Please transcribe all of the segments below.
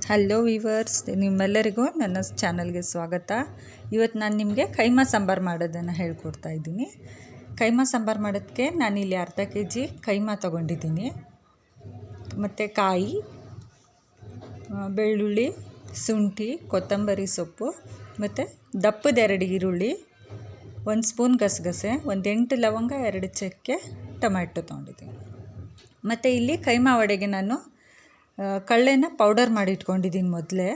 Hello viewers, ನಿಮ್ಮೆಲ್ಲರಿಗೂ ನನ್ನ ಚಾನಲ್ಗೆ ಸ್ವಾಗತ. ಇವತ್ತು ನಾನು ನಿಮಗೆ ಕೈಮಾ ಸಾಂಬಾರು ಮಾಡೋದನ್ನು ಹೇಳ್ಕೊಡ್ತಾ ಇದ್ದೀನಿ. ಕೈಮಾ ಸಾಂಬಾರು ಮಾಡೋದಕ್ಕೆ ನಾನಿಲ್ಲಿ ಅರ್ಧ kg ಕೈಮಾ ತೊಗೊಂಡಿದ್ದೀನಿ. ಮತ್ತು ಕಾಯಿ, ಬೆಳ್ಳುಳ್ಳಿ, ಶುಂಠಿ, ಕೊತ್ತಂಬರಿ ಸೊಪ್ಪು, ಮತ್ತು ದಪ್ಪದ 2 ಈರುಳ್ಳಿ, 1 ಸ್ಪೂನ್ ಗಸಗಸೆ, 8 ಲವಂಗ, 2 ಚಕ್ಕೆ, ಟೊಮ್ಯಾಟೊ ತೊಗೊಂಡಿದ್ದೀನಿ. ಮತ್ತು ಇಲ್ಲಿ ಕೈಮಾ ವಡೆಗೆ ನಾನು ಕಳ್ಳೆನ ಪೌಡರ್ ಮಾಡಿ ಇಟ್ಕೊಂಡಿದ್ದೀನಿ ಮೊದಲೇ.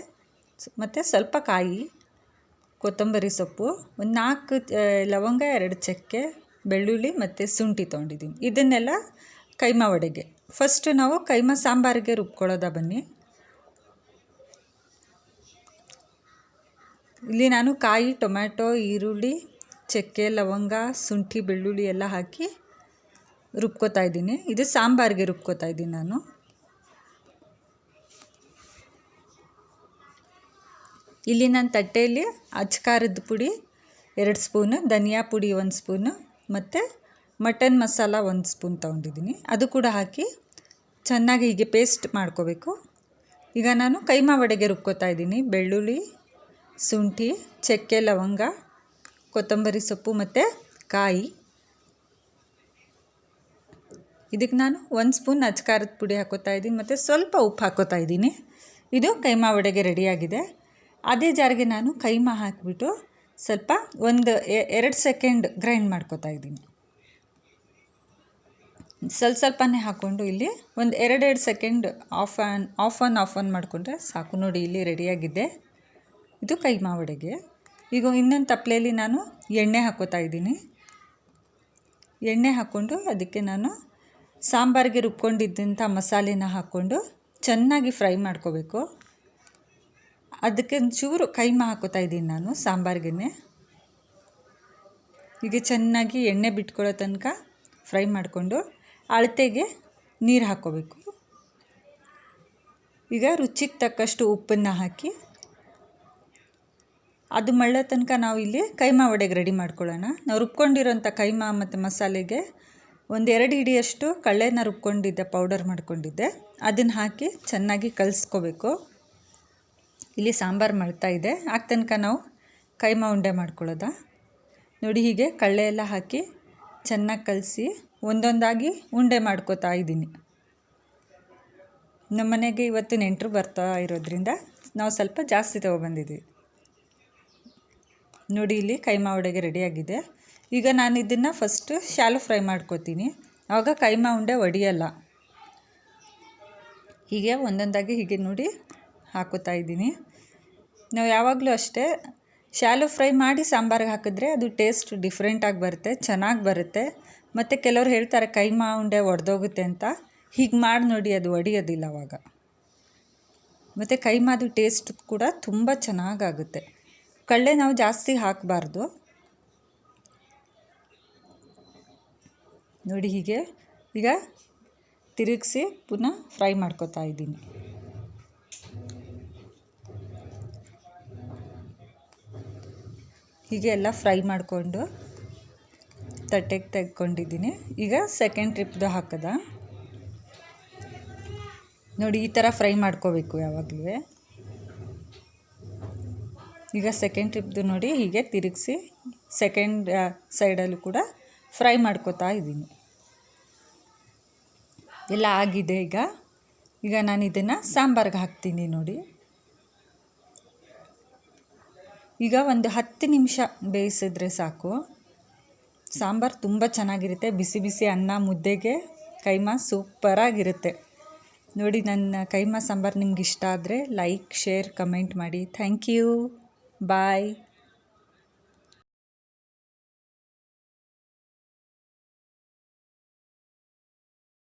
ಮತ್ತು ಸ್ವಲ್ಪ ಕಾಯಿ, ಕೊತ್ತಂಬರಿ ಸೊಪ್ಪು, 4 ಲವಂಗ, 2 ಚಕ್ಕೆ, ಬೆಳ್ಳುಳ್ಳಿ ಮತ್ತು ಶುಂಠಿ ತೊಗೊಂಡಿದ್ದೀನಿ. ಇದನ್ನೆಲ್ಲ ಕೈಮಾ ವಡೆಗೆ. ಫಸ್ಟು ನಾವು ಕೈಮಾ ಸಾಂಬಾರಿಗೆ ರುಬ್ಕೊಳ್ಳೋದ ಬನ್ನಿ. ಇಲ್ಲಿ ನಾನು ಕಾಯಿ, ಟೊಮ್ಯಾಟೊ, ಈರುಳ್ಳಿ, ಚಕ್ಕೆ, ಲವಂಗ, ಶುಂಠಿ, ಬೆಳ್ಳುಳ್ಳಿ ಎಲ್ಲ ಹಾಕಿ ರುಬ್ಕೋತಾ ಇದ್ದೀನಿ. ಇದು ಸಾಂಬಾರಿಗೆ ರುಬ್ಕೋತಾ ಇದ್ದೀನಿ ನಾನು. ಇಲ್ಲಿ ನಾನು ತಟ್ಟೆಯಲ್ಲಿ ಅಚ್ಕಾರದ ಪುಡಿ 2 ಸ್ಪೂನು, ಧನಿಯಾ ಪುಡಿ 1 ಸ್ಪೂನು, ಮತ್ತು ಮಟನ್ ಮಸಾಲ 1 ಸ್ಪೂನ್ ತೊಗೊಂಡಿದ್ದೀನಿ. ಅದು ಕೂಡ ಹಾಕಿ ಚೆನ್ನಾಗಿ ಹೀಗೆ ಪೇಸ್ಟ್ ಮಾಡ್ಕೋಬೇಕು. ಈಗ ನಾನು ಕೈಮಾ ವಡೆಗೆ ರುಬ್ಕೋತಾ ಇದ್ದೀನಿ. ಬೆಳ್ಳುಳ್ಳಿ, ಶುಂಠಿ, ಚಕ್ಕೆ, ಲವಂಗ, ಕೊತ್ತಂಬರಿ ಸೊಪ್ಪು ಮತ್ತು ಕಾಯಿ. ಇದಕ್ಕೆ ನಾನು 1 ಸ್ಪೂನ್ ಅಚ್ಕಾರದ ಪುಡಿ ಹಾಕೋತಾ ಇದ್ದೀನಿ ಮತ್ತು ಸ್ವಲ್ಪ ಉಪ್ಪು ಹಾಕೋತಾ ಇದ್ದೀನಿ. ಇದು ಕೈಮಾ ವಡೆಗೆ ರೆಡಿಯಾಗಿದೆ. ಅದೇ ಜಾರಿಗೆ ನಾನು ಕೈಮಾ ಹಾಕಿಬಿಟ್ಟು ಸ್ವಲ್ಪ 2 ಸೆಕೆಂಡ್ ಗ್ರೈಂಡ್ ಮಾಡ್ಕೋತಾ ಇದ್ದೀನಿ. ಸ್ವಲ್ಪನೇ ಹಾಕ್ಕೊಂಡು ಇಲ್ಲಿ 2 ಸೆಕೆಂಡ್ ಆಫ್ ಆನ್ ಮಾಡಿಕೊಂಡ್ರೆ ಸಾಕು. ನೋಡಿ, ಇಲ್ಲಿ ರೆಡಿಯಾಗಿದೆ. ಇದು ಕೈಮಾ ವಡೆಗೆ. ಈಗ ಇನ್ನೊಂದು ತಪ್ಪಲೆಯಲ್ಲಿ ನಾನು ಎಣ್ಣೆ ಹಾಕೋತಾ ಇದ್ದೀನಿ. ಎಣ್ಣೆ ಹಾಕ್ಕೊಂಡು ಅದಕ್ಕೆ ನಾನು ಸಾಂಬಾರಿಗೆ ರುಬ್ಕೊಂಡಿದ್ದಂಥ ಮಸಾಲೆನ ಹಾಕ್ಕೊಂಡು ಚೆನ್ನಾಗಿ ಫ್ರೈ ಮಾಡ್ಕೋಬೇಕು. ಅದಕ್ಕೆ ಒಂಚೂರು ಕೈಮಾ ಹಾಕೋತಾ ಇದ್ದೀನಿ ನಾನು ಸಾಂಬಾರಿಗೆ. ಹೀಗೆ ಚೆನ್ನಾಗಿ ಎಣ್ಣೆ ಬಿಟ್ಕೊಳ್ಳೋ ತನಕ ಫ್ರೈ ಮಾಡಿಕೊಂಡು ಅಳತೆಗೆ ನೀರು ಹಾಕ್ಕೋಬೇಕು. ಈಗ ರುಚಿಗೆ ತಕ್ಕಷ್ಟು ಉಪ್ಪನ್ನು ಹಾಕಿ ಅದು ಮಳ್ಳೋ ತನಕ ನಾವು ಇಲ್ಲಿ ಕೈಮಾ ವಡೆಗೆ ರೆಡಿ ಮಾಡ್ಕೊಳ್ಳೋಣ. ನಾವು ರುಬ್ಕೊಂಡಿರೋಂಥ ಕೈಮಾ ಮತ್ತು ಮಸಾಲೆಗೆ 2 ಹಿಡಿಯಷ್ಟು ಕಳ್ಳೆನ ರುಬ್ಕೊಂಡಿದ್ದೆ, ಪೌಡರ್ ಮಾಡ್ಕೊಂಡಿದ್ದೆ. ಅದನ್ನು ಹಾಕಿ ಚೆನ್ನಾಗಿ ಕಲಿಸ್ಕೋಬೇಕು. ಇಲ್ಲಿ ಸಾಂಬಾರು ಮಾಡ್ತಾ ಇದೆ. ಆಗ ತನಕ ನಾವು ಕೈಮಾ ಉಂಡೆ ಮಾಡ್ಕೊಳ್ಳೋದ. ನೋಡಿ, ಹೀಗೆ ಕಳ್ಳೆ ಎಲ್ಲ ಹಾಕಿ ಚೆನ್ನಾಗಿ ಕಲಸಿ ಒಂದೊಂದಾಗಿ ಉಂಡೆ ಮಾಡ್ಕೋತಾ ಇದ್ದೀನಿ. ನಮ್ಮ ಮನೆಗೆ ಇವತ್ತು ನೆಂಟರು ಬರ್ತಾ ಇರೋದ್ರಿಂದ ನಾವು ಸ್ವಲ್ಪ ಜಾಸ್ತಿ ತೊಗೊಬಂದಿದ್ದೀವಿ. ನೋಡಿ, ಇಲ್ಲಿ ಕೈಮಾ ವಡೆಗೆ ರೆಡಿಯಾಗಿದೆ. ಈಗ ನಾನು ಇದನ್ನು ಫಸ್ಟು ಶಾಲೋ ಫ್ರೈ ಮಾಡ್ಕೋತೀನಿ. ಆವಾಗ ಕೈಮಾ ಉಂಡೆ ಒಡೆಯಲ್ಲ. ಹೀಗೆ ಒಂದೊಂದಾಗಿ ಹೀಗೆ ನೋಡಿ ಹಾಕೋತಾ ಇದ್ದೀನಿ. ನಾವು ಯಾವಾಗಲೂ ಅಷ್ಟೇ ಶಾಲೋ ಫ್ರೈ ಮಾಡಿ ಸಾಂಬಾರಿಗೆ ಹಾಕಿದ್ರೆ ಅದು ಟೇಸ್ಟ್ ಡಿಫ್ರೆಂಟಾಗಿ ಬರುತ್ತೆ, ಚೆನ್ನಾಗಿ ಬರುತ್ತೆ. ಮತ್ತು ಕೆಲವ್ರು ಹೇಳ್ತಾರೆ ಕೈಮಾ ಉಂಡೆ ಒಡೆದೋಗುತ್ತೆ ಅಂತ. ಹೀಗೆ ಮಾಡಿ ನೋಡಿ, ಅದು ಒಡೆಯೋದಿಲ್ಲ ಆವಾಗ. ಮತ್ತು ಕೈಮಾದು ಟೇಸ್ಟ್ ಕೂಡ ತುಂಬ ಚೆನ್ನಾಗಾಗುತ್ತೆ. ಕಳ್ಳೆ ನಾವು ಜಾಸ್ತಿ ಹಾಕಬಾರ್ದು. ನೋಡಿ, ಹೀಗೆ ಈಗ ತಿರುಗಿಸಿ ಪುನಃ ಫ್ರೈ ಮಾಡ್ಕೋತಾ ಇದ್ದೀನಿ. ಹೀಗೆ ಎಲ್ಲ ಫ್ರೈ ಮಾಡಿಕೊಂಡು ತಟ್ಟೆಗೆ ತೆಗ್ಕೊಂಡಿದ್ದೀನಿ. ಈಗ ಸೆಕೆಂಡ್ ಟ್ರಿಪ್ದು ಹಾಕದ. ನೋಡಿ, ಈ ಥರ ಫ್ರೈ ಮಾಡ್ಕೋಬೇಕು ಯಾವಾಗಲೂ. ಈಗ ಸೆಕೆಂಡ್ ಟ್ರಿಪ್ದು ನೋಡಿ ಹೀಗೆ ತಿರುಗಿಸಿ ಸೆಕೆಂಡ್ ಸೈಡಲ್ಲೂ ಕೂಡ ಫ್ರೈ ಮಾಡ್ಕೋತಾ ಇದ್ದೀನಿ. ಎಲ್ಲ ಆಗಿದೆ. ಈಗ ನಾನು ಇದನ್ನು ಸಾಂಬಾರಿಗೆ ಹಾಕ್ತೀನಿ. ನೋಡಿ, ಈಗ 10 ನಿಮಿಷ ಬೇಯಿಸಿದ್ರೆ ಸಾಕು. ಸಾಂಬಾರು ತುಂಬ ಚೆನ್ನಾಗಿರುತ್ತೆ. ಬಿಸಿ ಬಿಸಿ ಅನ್ನ ಮುದ್ದೆಗೆ ಕೈಮಾ ಸೂಪರಾಗಿರುತ್ತೆ. ನೋಡಿ, ನನ್ನ ಕೈಮಾ ಸಾಂಬಾರು ನಿಮ್ಗೆ ಇಷ್ಟ ಆದರೆ ಲೈಕ್, ಶೇರ್, ಕಮೆಂಟ್ ಮಾಡಿ. Thank you. ಬಾಯ್.